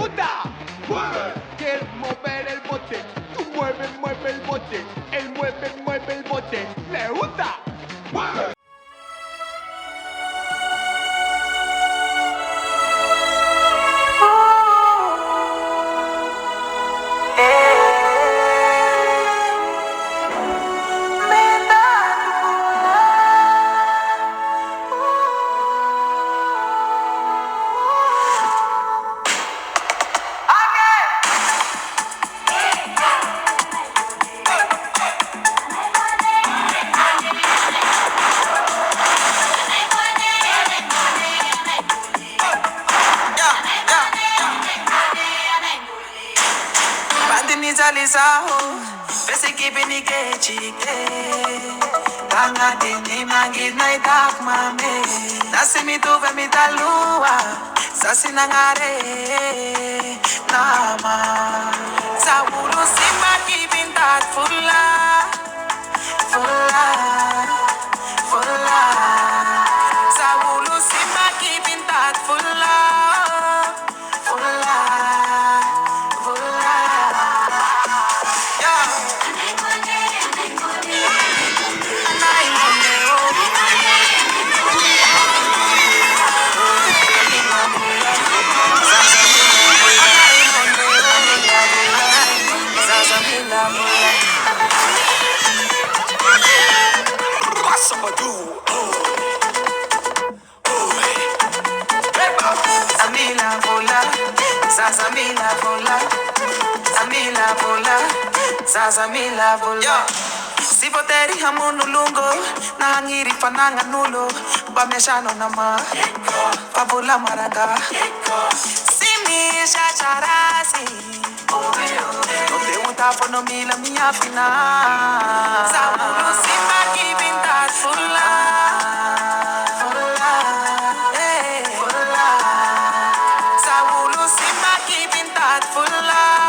gusta? ¡Mueve! Quiero mover el bote. Tú mueve, mueve el bote. Él mueve, mueve el bote. ¿Le gusta? ¡Mueve! Nizalisaho bese kibinike chike tanga dini mangi naidak mame nasimi tuve mitalua sasina ngare nama sawulu simba kibintat fulla fulla fulla sawulu simba kibintat fulla fulla fulla. Samila vola sipoteri hamunulungo nangiri fananga nulo bameshano nama pabula maranga simi shacharasi no te utapo no mila mia fina sabulu simba kibinta fulla fulla fulla sabulu simba kibinta fulla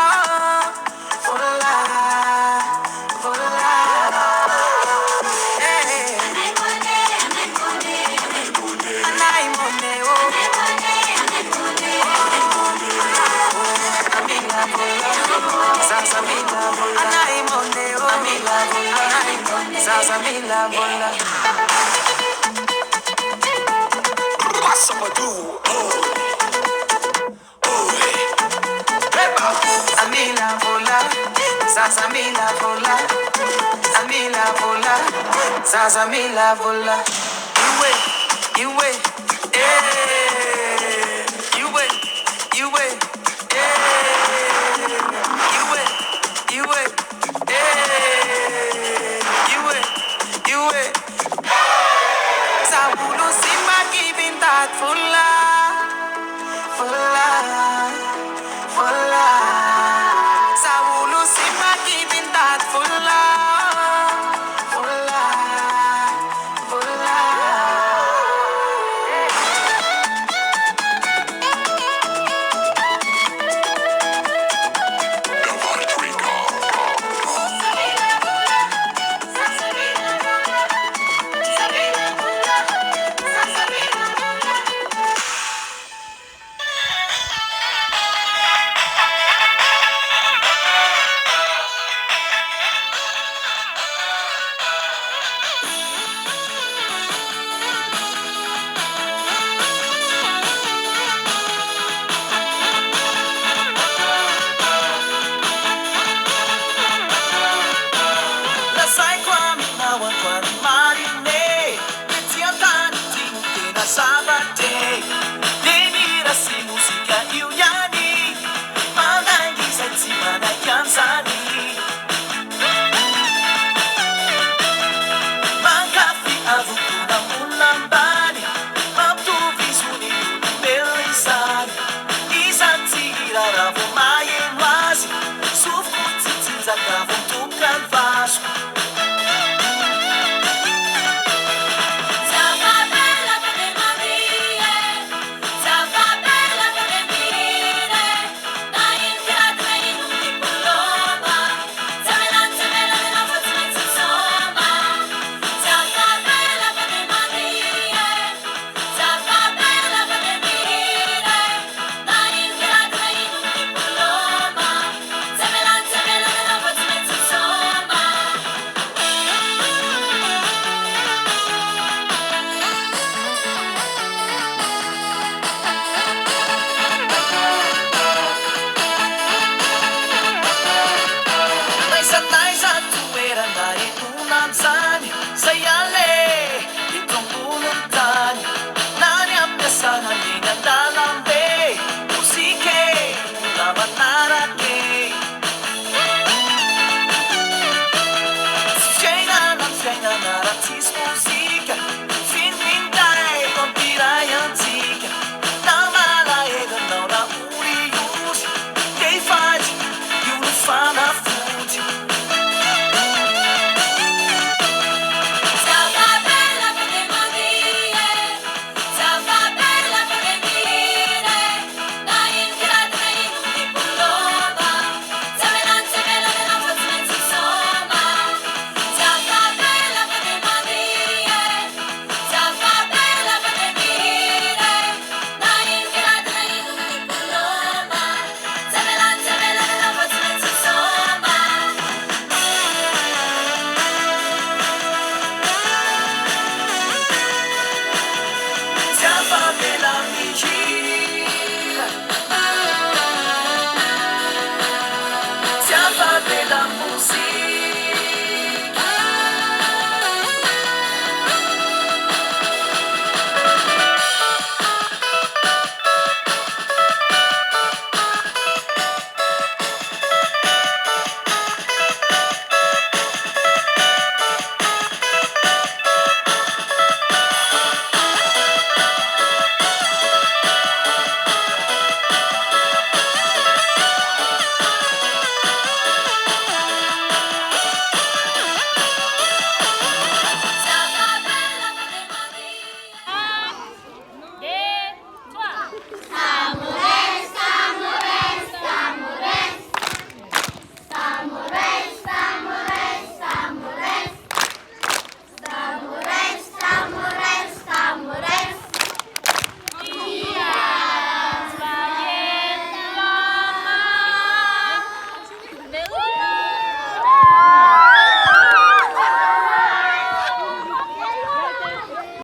Samila bola Pasapadu Amila bola Samila bola Amila bola Samila bola you wait, you wait, you wait